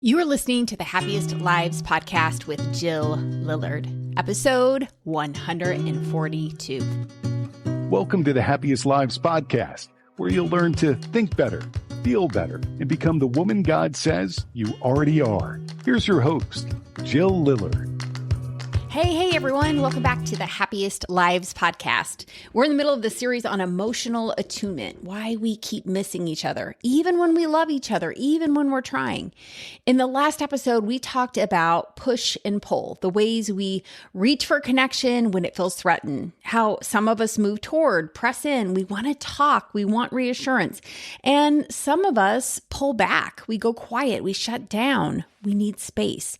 You are listening to the Happiest Lives podcast with Jill Lillard, episode 142. Welcome to the Happiest Lives podcast, where you'll learn to think better, feel better, and become the woman God says you already are. Here's your host, Jill Lillard. Hey, everyone. Welcome back to the Happiest Lives podcast. We're in the middle of the series on emotional attunement, why we keep missing each other, even when we love each other, even when we're trying. In the last episode, we talked about push and pull, the ways we reach for connection when it feels threatened, how some of us move toward, press in, we want to talk, we want reassurance, and some of us pull back, we go quiet, we shut down. We need space.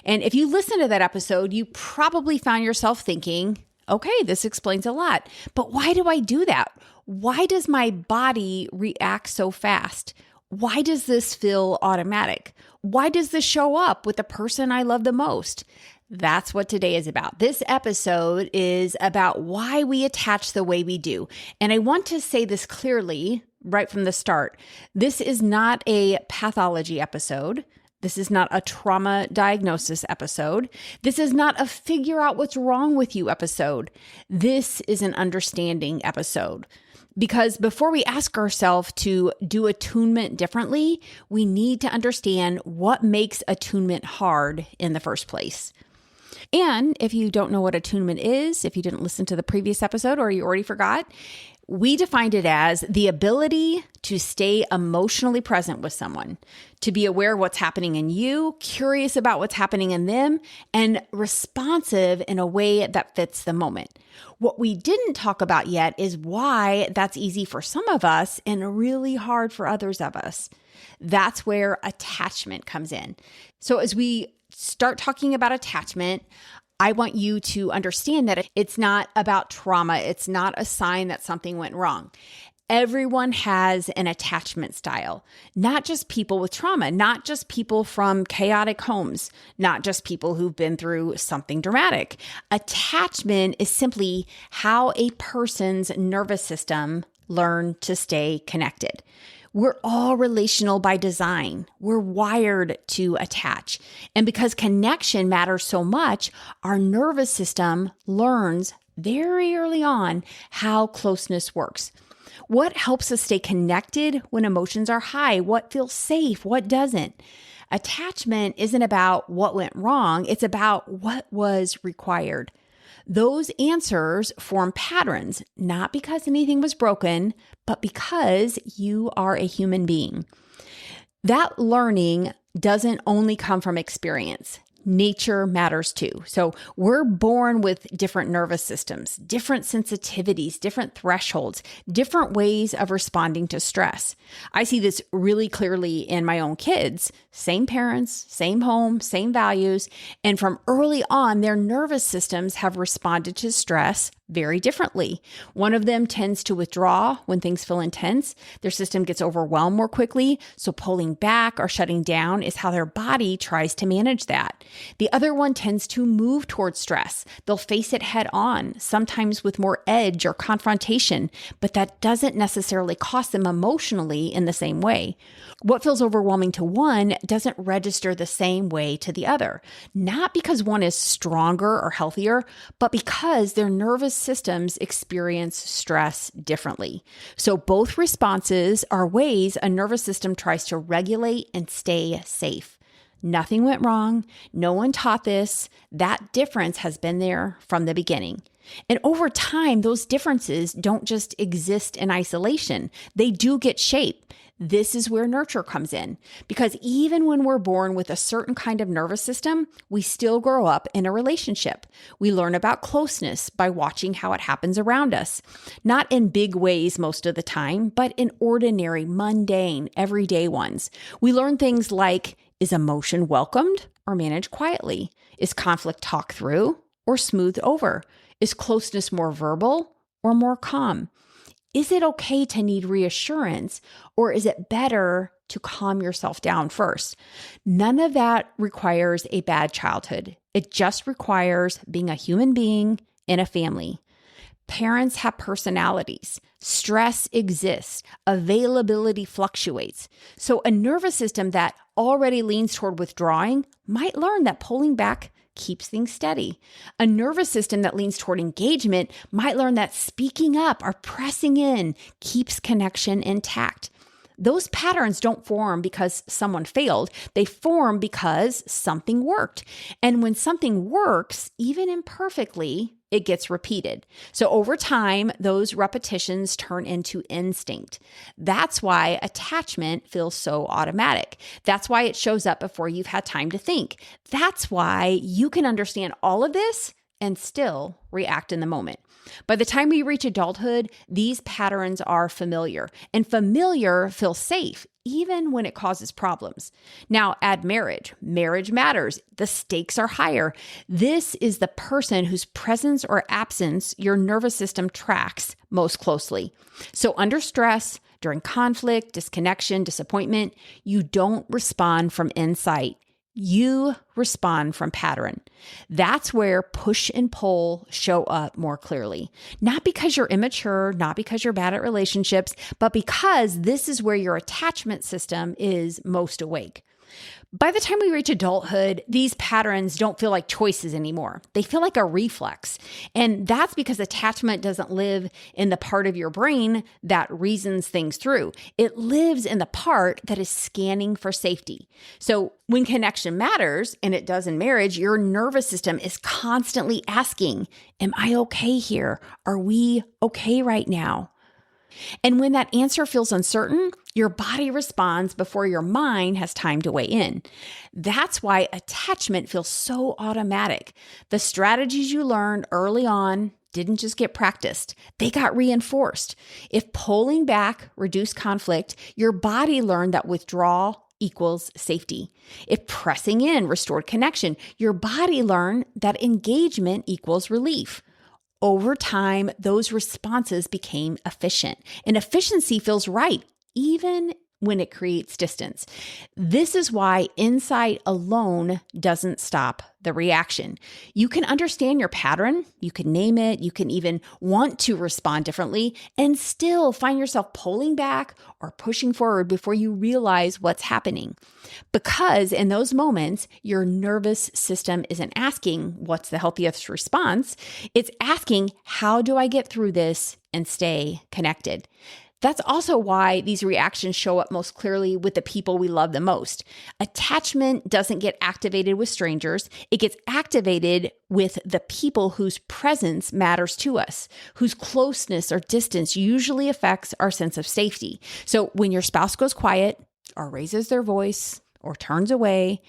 And if you listen to that episode, you probably found yourself thinking, okay, this explains a lot, but why do I do that? Why does my body react so fast? Why does this feel automatic? Why does this show up with the person I love the most? That's what today is about. This episode is about why we attach the way we do. And I want to say this clearly right from the start. This is not a pathology episode. This is not a trauma diagnosis episode. This is not a figure out what's wrong with you episode. This is an understanding episode. Because before we ask ourselves to do attunement differently, we need to understand what makes attunement hard in the first place. And if you don't know what attunement is, if you didn't listen to the previous episode or you already forgot, we defined it as the ability to stay emotionally present with someone, to be aware of what's happening in you, curious about what's happening in them, and responsive in a way that fits the moment. What we didn't talk about yet is why that's easy for some of us and really hard for others of us. That's where attachment comes in. So as we start talking about attachment, I want you to understand that it's not about trauma. It's not a sign that something went wrong. Everyone has an attachment style, not just people with trauma, not just people from chaotic homes, not just people who've been through something dramatic. Attachment is simply how a person's nervous system learned to stay connected. We're all relational by design. We're wired to attach. And because connection matters so much, our nervous system learns very early on how closeness works. What helps us stay connected when emotions are high? What feels safe? What doesn't? Attachment isn't about what went wrong. It's about what was required. Those answers form patterns, not because anything was broken, but because you are a human being. That learning doesn't only come from experience. Nature matters too. So we're born with different nervous systems, different sensitivities, different thresholds, different ways of responding to stress. I see this really clearly in my own kids. Same parents, same home, same values. And from early on, their nervous systems have responded to stress very differently. One of them tends to withdraw when things feel intense. Their system gets overwhelmed more quickly. So pulling back or shutting down is how their body tries to manage that. The other one tends to move towards stress. They'll face it head on, sometimes with more edge or confrontation, but that doesn't necessarily cost them emotionally in the same way. What feels overwhelming to one doesn't register the same way to the other, not because one is stronger or healthier, but because their nervous systems experience stress differently. So both responses are ways a nervous system tries to regulate and stay safe. Nothing went wrong. No one taught this. That difference has been there from the beginning. And over time, those differences don't just exist in isolation. They do get shaped. This is where nurture comes in, because even when we're born with a certain kind of nervous system, we still grow up in a relationship. We learn about closeness by watching how it happens around us, not in big ways most of the time, but in ordinary, mundane, everyday ones. We learn things like, is emotion welcomed or managed quietly? Is conflict talked through or smoothed over? Is closeness more verbal or more calm? Is it okay to need reassurance, or is it better to calm yourself down first? None of that requires a bad childhood. It just requires being a human being in a family. Parents have personalities. Stress exists. Availability fluctuates. So a nervous system that already leans toward withdrawing might learn that pulling back keeps things steady. A nervous system that leans toward engagement might learn that speaking up or pressing in keeps connection intact. Those patterns don't form because someone failed. They form because something worked. And when something works, even imperfectly, it gets repeated. So over time, those repetitions turn into instinct. That's why attachment feels so automatic. That's why it shows up before you've had time to think. That's why you can understand all of this and still react in the moment. By the time we reach adulthood, these patterns are familiar, and familiar feels safe, even when it causes problems. Now, add marriage. Marriage matters. The stakes are higher. This is the person whose presence or absence your nervous system tracks most closely. So under stress, during conflict, disconnection, disappointment, you don't respond from insight. You respond from pattern. That's where push and pull show up more clearly. Not because you're immature, not because you're bad at relationships, but because this is where your attachment system is most awake. By the time we reach adulthood, these patterns don't feel like choices anymore. They feel like a reflex. And that's because attachment doesn't live in the part of your brain that reasons things through. It lives in the part that is scanning for safety. So when connection matters, and it does in marriage, your nervous system is constantly asking, am I okay here? Are we okay right now? And when that answer feels uncertain, your body responds before your mind has time to weigh in. That's why attachment feels so automatic. The strategies you learned early on didn't just get practiced, they got reinforced. If pulling back reduced conflict, your body learned that withdrawal equals safety. If pressing in restored connection, your body learned that engagement equals relief. Over time, those responses became efficient, and efficiency feels right, even when it creates distance. This is why insight alone doesn't stop the reaction. You can understand your pattern, you can name it, you can even want to respond differently, and still find yourself pulling back or pushing forward before you realize what's happening. Because in those moments, your nervous system isn't asking, what's the healthiest response? It's asking, how do I get through this and stay connected? That's also why these reactions show up most clearly with the people we love the most. Attachment doesn't get activated with strangers. It gets activated with the people whose presence matters to us, whose closeness or distance usually affects our sense of safety. So when your spouse goes quiet or raises their voice or turns away,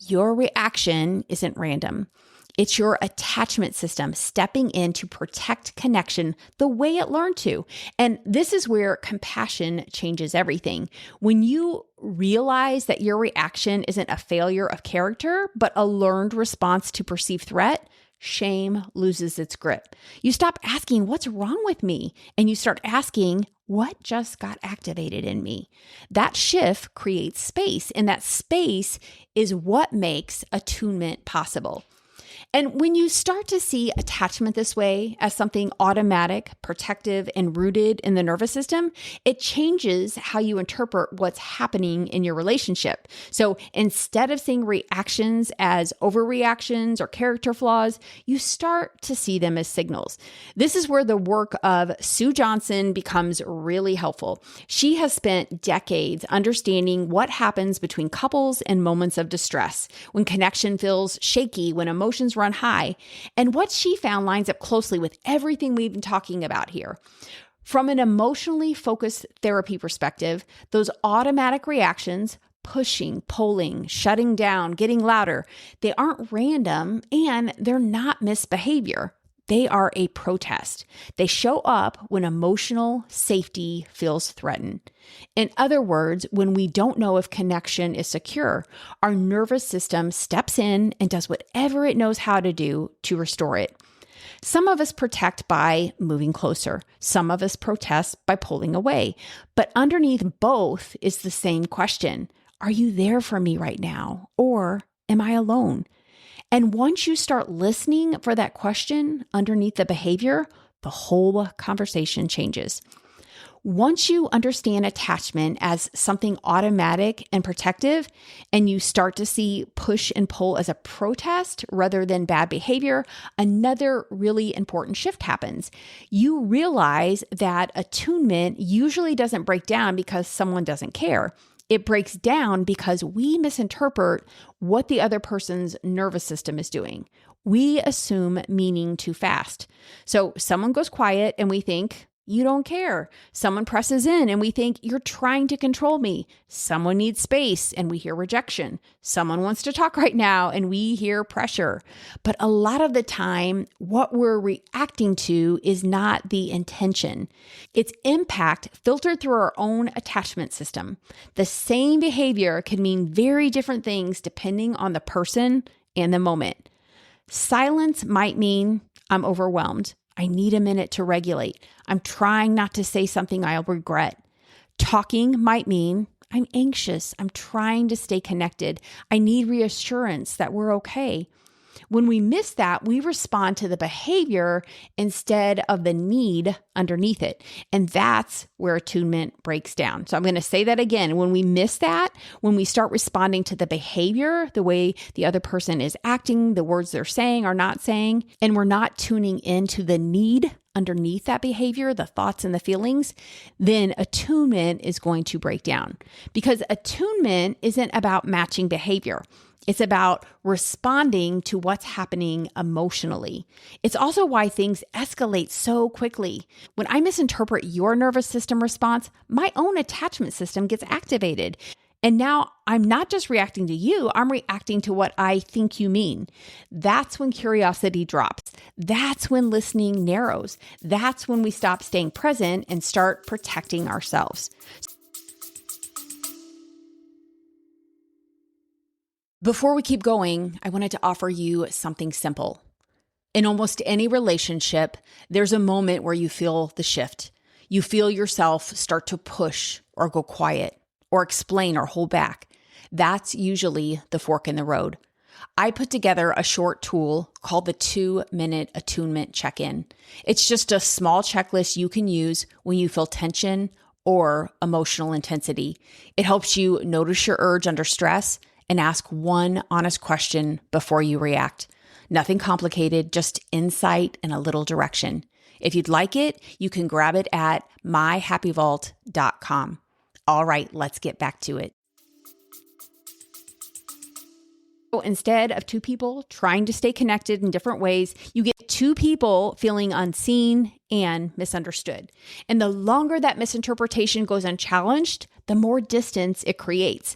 your reaction isn't random. It's your attachment system stepping in to protect connection the way it learned to. And this is where compassion changes everything. When you realize that your reaction isn't a failure of character, but a learned response to perceived threat, shame loses its grip. You stop asking, what's wrong with me? And you start asking, what just got activated in me? That shift creates space, and that space is what makes attunement possible. And when you start to see attachment this way as something automatic, protective, and rooted in the nervous system, it changes how you interpret what's happening in your relationship. So instead of seeing reactions as overreactions or character flaws, you start to see them as signals. This is where the work of Sue Johnson becomes really helpful. She has spent decades understanding what happens between couples in moments of distress, when connection feels shaky, when emotions run high. And what she found lines up closely with everything we've been talking about here. From an emotionally focused therapy perspective, those automatic reactions, pushing, pulling, shutting down, getting louder, they aren't random and they're not misbehavior. They are a protest. They show up when emotional safety feels threatened. In other words, when we don't know if connection is secure, our nervous system steps in and does whatever it knows how to do to restore it. Some of us protect by moving closer. Some of us protest by pulling away. But underneath both is the same question. Are you there for me right now? Or am I alone? And once you start listening for that question underneath the behavior, the whole conversation changes. Once you understand attachment as something automatic and protective, and you start to see push and pull as a protest rather than bad behavior, another really important shift happens. You realize that attunement usually doesn't break down because someone doesn't care. It breaks down because we misinterpret what the other person's nervous system is doing. We assume meaning too fast. So someone goes quiet and we think, you don't care. Someone presses in and we think you're trying to control me. Someone needs space and we hear rejection. Someone wants to talk right now and we hear pressure. But a lot of the time, what we're reacting to is not the intention. It's impact filtered through our own attachment system. The same behavior can mean very different things depending on the person and the moment. Silence might mean I'm overwhelmed. I need a minute to regulate. I'm trying not to say something I'll regret. Talking might mean I'm anxious. I'm trying to stay connected. I need reassurance that we're okay. When we miss that, we respond to the behavior instead of the need underneath it. And that's where attunement breaks down. So I'm going to say that again. When we miss that, when we start responding to the behavior, the way the other person is acting, the words they're saying or not saying, and we're not tuning into the need underneath that behavior, the thoughts and the feelings, then attunement is going to break down. Because attunement isn't about matching behavior. It's about responding to what's happening emotionally. It's also why things escalate so quickly. When I misinterpret your nervous system response, my own attachment system gets activated. And now I'm not just reacting to you, I'm reacting to what I think you mean. That's when curiosity drops. That's when listening narrows. That's when we stop staying present and start protecting ourselves. Before we keep going, I wanted to offer you something simple. In almost any relationship, there's a moment where you feel the shift. You feel yourself start to push or go quiet or explain or hold back. That's usually the fork in the road. I put together a short tool called the 2-minute attunement check-in. It's just a small checklist you can use when you feel tension or emotional intensity. It helps you notice your urge under stress and ask one honest question before you react. Nothing complicated, just insight and a little direction. If you'd like it, you can grab it at myhappyvault.com. All right, let's get back to it. So instead of two people trying to stay connected in different ways, you get two people feeling unseen and misunderstood. And the longer that misinterpretation goes unchallenged, the more distance it creates.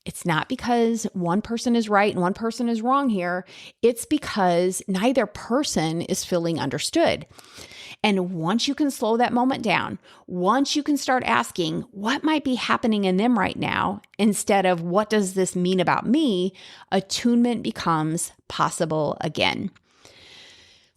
It's not because one person is right and one person is wrong here. It's because neither person is feeling understood. And once you can slow that moment down, once you can start asking what might be happening in them right now, instead of what does this mean about me, attunement becomes possible again.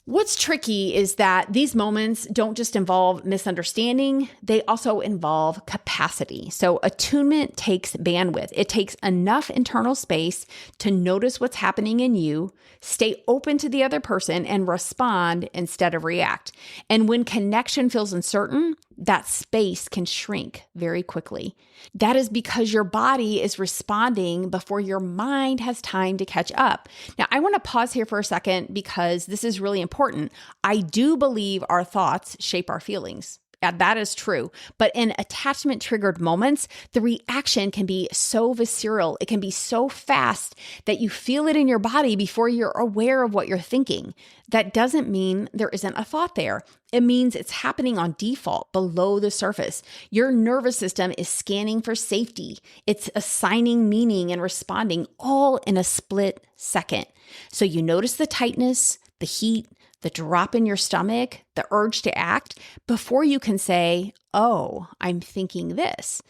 What's tricky is that these moments don't just involve misunderstanding, they also involve capacity. So attunement takes bandwidth. It takes enough internal space to notice what's happening in you, stay open to the other person, and respond instead of react. And when connection feels uncertain, that space can shrink very quickly. That is because your body is responding before your mind has time to catch up. Now, I want to pause here for a second because this is really important. I do believe our thoughts shape our feelings. That is true. But in attachment-triggered moments, the reaction can be so visceral. It can be so fast that you feel it in your body before you're aware of what you're thinking. That doesn't mean there isn't a thought there. It means it's happening on default, below the surface. Your nervous system is scanning for safety. It's assigning meaning and responding all in a split second. So you notice the tightness, the heat, the drop in your stomach, the urge to act, before you can say, oh, I'm thinking this.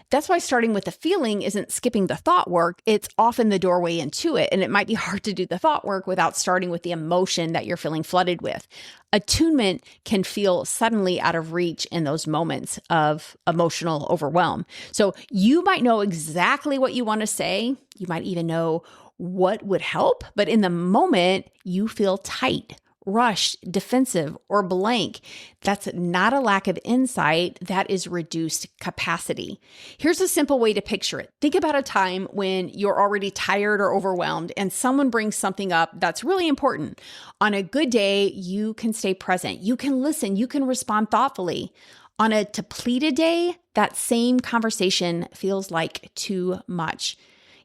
That's why starting with the feeling isn't skipping the thought work. It's often the doorway into it. And it might be hard to do the thought work without starting with the emotion that you're feeling flooded with. Attunement can feel suddenly out of reach in those moments of emotional overwhelm. So you might know exactly what you want to say. You might even know what would help. But in the moment, you feel tight, rushed, defensive, or blank. That's not a lack of insight. That is reduced capacity. Here's a simple way to picture it. Think about a time when you're already tired or overwhelmed and someone brings something up that's really important. On a good day, you can stay present. You can listen. You can respond thoughtfully. On a depleted day, that same conversation feels like too much.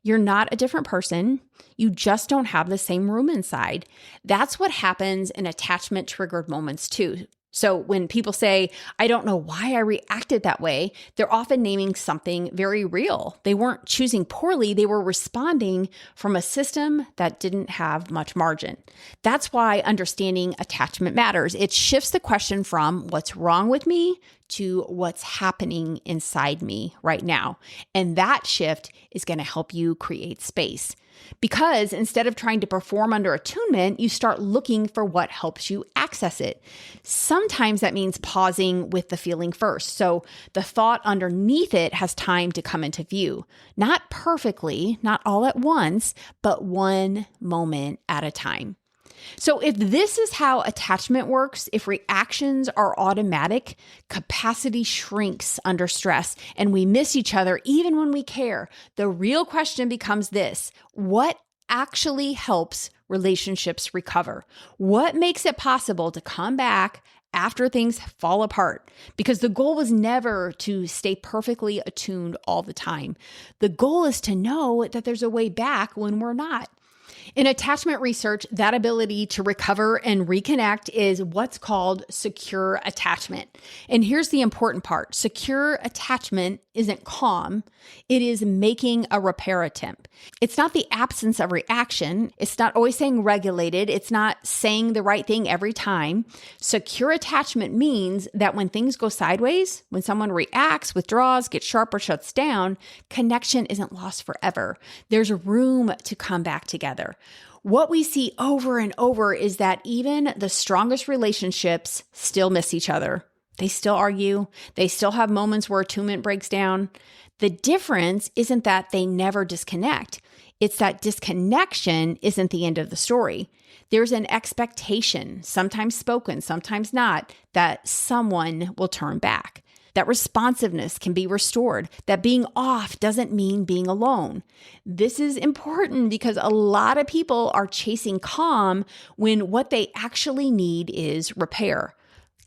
You're not a different person. You just don't have the same room inside. That's what happens in attachment triggered moments too. So when people say, I don't know why I reacted that way, they're often naming something very real. They weren't choosing poorly. They were responding from a system that didn't have much margin. That's why understanding attachment matters. It shifts the question from what's wrong with me to what's happening inside me right now. And that shift is going to help you create space. Because instead of trying to perform under attunement, you start looking for what helps you access it. Sometimes that means pausing with the feeling first. So the thought underneath it has time to come into view. Not perfectly, not all at once, but one moment at a time. So if this is how attachment works, if reactions are automatic, capacity shrinks under stress and we miss each other even when we care. The real question becomes this: what actually helps relationships recover? What makes it possible to come back after things fall apart? Because the goal was never to stay perfectly attuned all the time. The goal is to know that there's a way back when we're not. In attachment research, that ability to recover and reconnect is what's called secure attachment. And here's the important part. Secure attachment isn't calm. It is making a repair attempt. It's not the absence of reaction. It's not always saying regulated. It's not saying the right thing every time. Secure attachment means that when things go sideways, when someone reacts, withdraws, gets sharp, or shuts down, connection isn't lost forever. There's room to come back together. What we see over and over is that even the strongest relationships still miss each other. They still argue. They still have moments where attunement breaks down. The difference isn't that they never disconnect. It's that disconnection isn't the end of the story. There's an expectation, sometimes spoken, sometimes not, that someone will turn back. That responsiveness can be restored, that being off doesn't mean being alone. This is important because a lot of people are chasing calm when what they actually need is repair.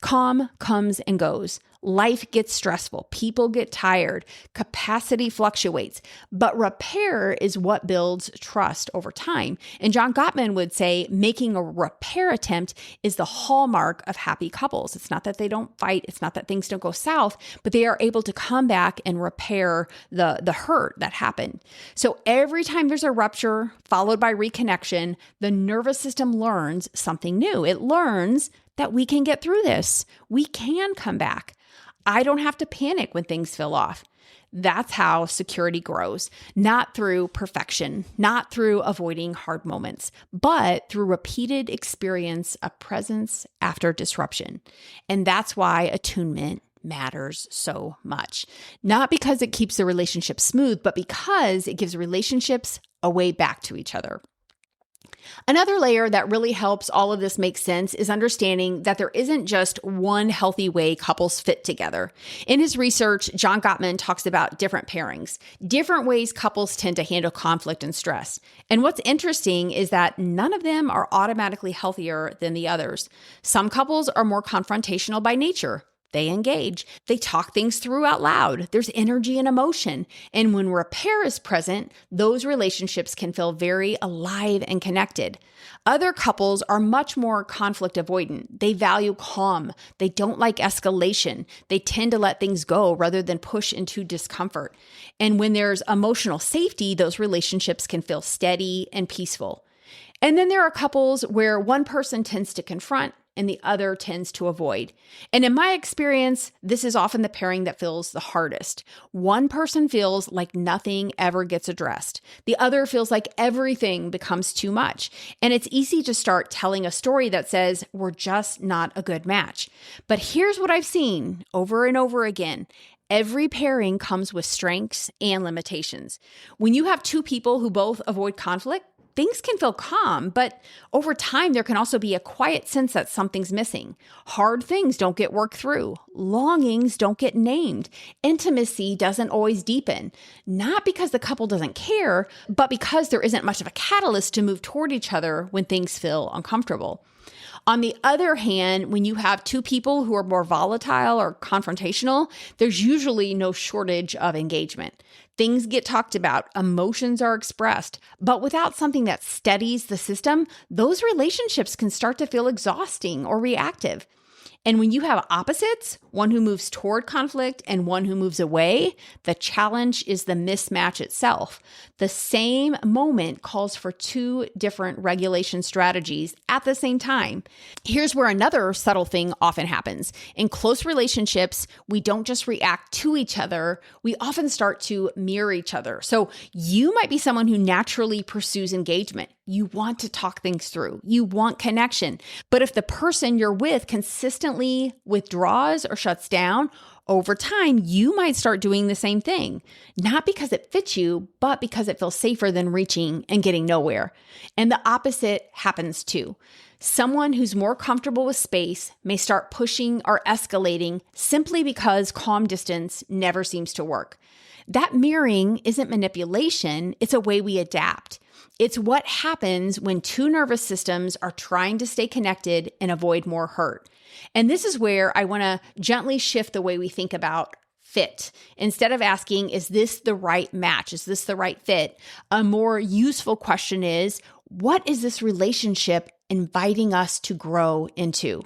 Calm comes and goes. Life gets stressful. People get tired. Capacity fluctuates. But repair is what builds trust over time. And John Gottman would say making a repair attempt is the hallmark of happy couples. It's not that they don't fight. It's not that things don't go south, but they are able to come back and repair the hurt that happened. So every time there's a rupture followed by reconnection, the nervous system learns something new. It learns that we can get through this. We can come back. I don't have to panic when things feel off. That's how security grows, not through perfection, not through avoiding hard moments, but through repeated experience of presence after disruption. And that's why attunement matters so much. Not because it keeps the relationship smooth, but because it gives relationships a way back to each other. Another layer that really helps all of this make sense is understanding that there isn't just one healthy way couples fit together. In his research, John Gottman talks about different pairings, different ways couples tend to handle conflict and stress. And what's interesting is that none of them are automatically healthier than the others. Some couples are more confrontational by nature. They engage. They talk things through out loud. There's energy and emotion. And when repair is present, those relationships can feel very alive and connected. Other couples are much more conflict avoidant. They value calm. They don't like escalation. They tend to let things go rather than push into discomfort. And when there's emotional safety, those relationships can feel steady and peaceful. And then there are couples where one person tends to confront and the other tends to avoid. And in my experience, this is often the pairing that feels the hardest. One person feels like nothing ever gets addressed. The other feels like everything becomes too much. And it's easy to start telling a story that says, we're just not a good match. But here's what I've seen over and over again. Every pairing comes with strengths and limitations. When you have two people who both avoid conflict, things can feel calm, but over time, there can also be a quiet sense that something's missing. Hard things don't get worked through. Longings don't get named. Intimacy doesn't always deepen, not because the couple doesn't care, but because there isn't much of a catalyst to move toward each other when things feel uncomfortable. On the other hand, when you have two people who are more volatile or confrontational, there's usually no shortage of engagement. Things get talked about, emotions are expressed, but without something that steadies the system, those relationships can start to feel exhausting or reactive. And when you have opposites, one who moves toward conflict and one who moves away, the challenge is the mismatch itself. The same moment calls for two different regulation strategies at the same time. Here's where another subtle thing often happens. In close relationships, we don't just react to each other, we often start to mirror each other. So you might be someone who naturally pursues engagement. You want to talk things through. You want connection. But if the person you're with consistently withdraws or shuts down, over time, you might start doing the same thing. Not because it fits you, but because it feels safer than reaching and getting nowhere. And the opposite happens too. Someone who's more comfortable with space may start pushing or escalating simply because calm distance never seems to work. That mirroring isn't manipulation, it's a way we adapt. It's what happens when two nervous systems are trying to stay connected and avoid more hurt. And this is where I want to gently shift the way we think about fit. Instead of asking, is this the right match? Is this the right fit? A more useful question is, what is this relationship inviting us to grow into?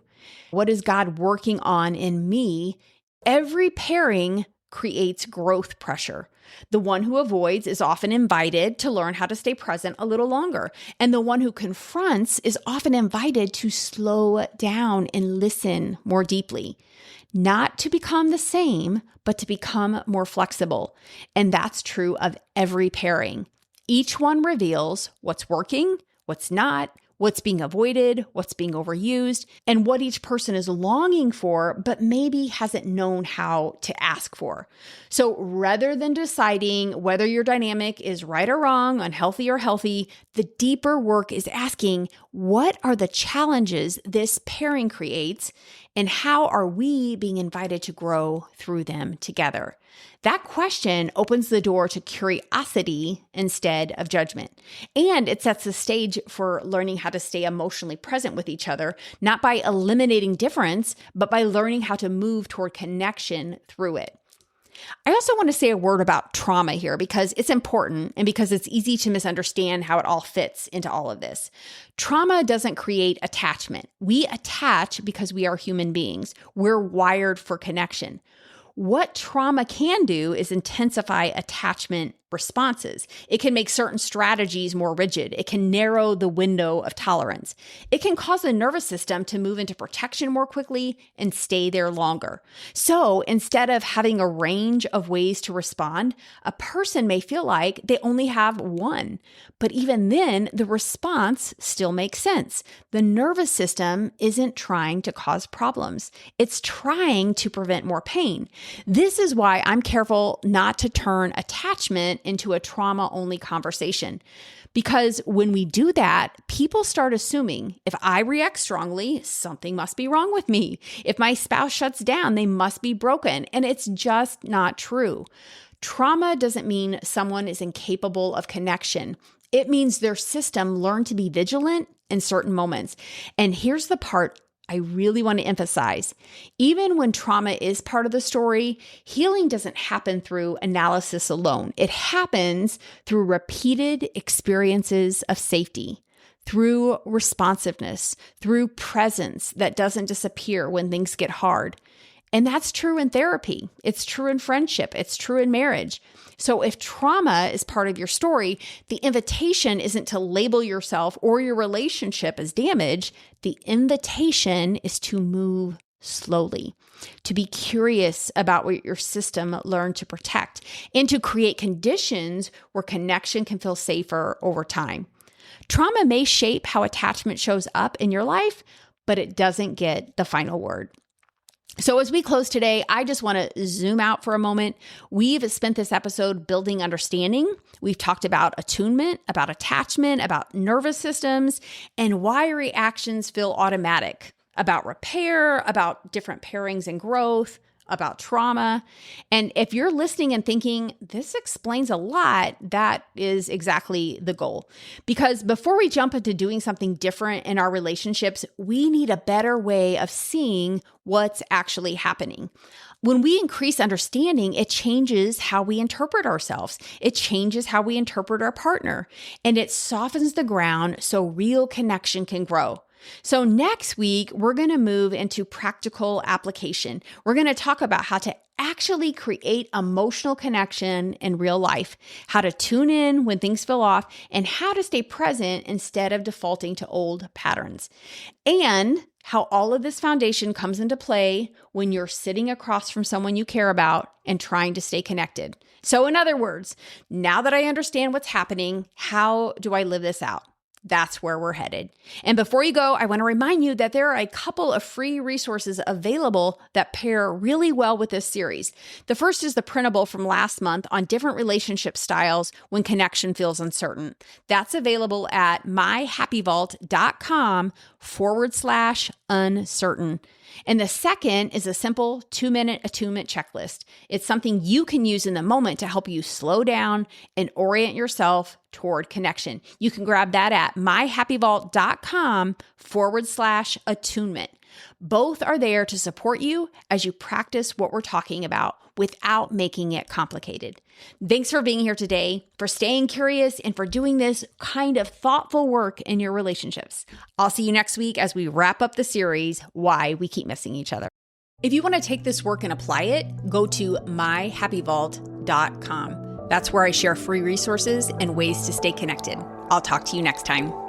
What is God working on in me? Every pairing creates growth pressure. The one who avoids is often invited to learn how to stay present a little longer. And the one who confronts is often invited to slow down and listen more deeply. Not to become the same, but to become more flexible. And that's true of every pairing. Each one reveals what's working, what's not, what's being avoided, what's being overused, and what each person is longing for, but maybe hasn't known how to ask for. So rather than deciding whether your dynamic is right or wrong, unhealthy or healthy, the deeper work is asking, what are the challenges this pairing creates, and how are we being invited to grow through them together? That question opens the door to curiosity instead of judgment. And it sets the stage for learning how to stay emotionally present with each other, not by eliminating difference, but by learning how to move toward connection through it. I also want to say a word about trauma here because it's important and because it's easy to misunderstand how it all fits into all of this. Trauma doesn't create attachment. We attach because we are human beings. We're wired for connection. What trauma can do is intensify attachment responses. It can make certain strategies more rigid. It can narrow the window of tolerance. It can cause the nervous system to move into protection more quickly and stay there longer. So instead of having a range of ways to respond, a person may feel like they only have one. But even then, the response still makes sense. The nervous system isn't trying to cause problems. It's trying to prevent more pain. This is why I'm careful not to turn attachment into a trauma-only conversation. Because when we do that, people start assuming if I react strongly, something must be wrong with me. If my spouse shuts down, they must be broken. And it's just not true. Trauma doesn't mean someone is incapable of connection. It means their system learned to be vigilant in certain moments. And here's the part I really want to emphasize. Even when trauma is part of the story, healing doesn't happen through analysis alone. It happens through repeated experiences of safety, through responsiveness, through presence that doesn't disappear when things get hard. And that's true in therapy. It's true in friendship. It's true in marriage. So if trauma is part of your story, the invitation isn't to label yourself or your relationship as damaged. The invitation is to move slowly, to be curious about what your system learned to protect, and to create conditions where connection can feel safer over time. Trauma may shape how attachment shows up in your life, but it doesn't get the final word. So as we close today, I just want to zoom out for a moment. We've spent this episode building understanding. We've talked about attunement, about attachment, about nervous systems, and why reactions feel automatic, about repair, about different pairings and growth, about trauma. And if you're listening and thinking, this explains a lot, that is exactly the goal. Because before we jump into doing something different in our relationships, we need a better way of seeing what's actually happening. When we increase understanding, it changes how we interpret ourselves. It changes how we interpret our partner, and it softens the ground so real connection can grow. So next week, we're going to move into practical application. We're going to talk about how to actually create emotional connection in real life, how to tune in when things feel off, and how to stay present instead of defaulting to old patterns. And how all of this foundation comes into play when you're sitting across from someone you care about and trying to stay connected. So in other words, now that I understand what's happening, how do I live this out? That's where we're headed. And before you go, I want to remind you that there are a couple of free resources available that pair really well with this series. The first is the printable from last month on different relationship styles when connection feels uncertain. That's available at myhappyvault.com/uncertain. And the second is a simple 2-minute attunement checklist. It's something you can use in the moment to help you slow down and orient yourself toward connection. You can grab that at myhappyvault.com/attunement. Both are there to support you as you practice what we're talking about without making it complicated. Thanks for being here today, for staying curious, and for doing this kind of thoughtful work in your relationships. I'll see you next week as we wrap up the series, Why We Keep Missing Each Other. If you want to take this work and apply it, go to myhappyvault.com. That's where I share free resources and ways to stay connected. I'll talk to you next time.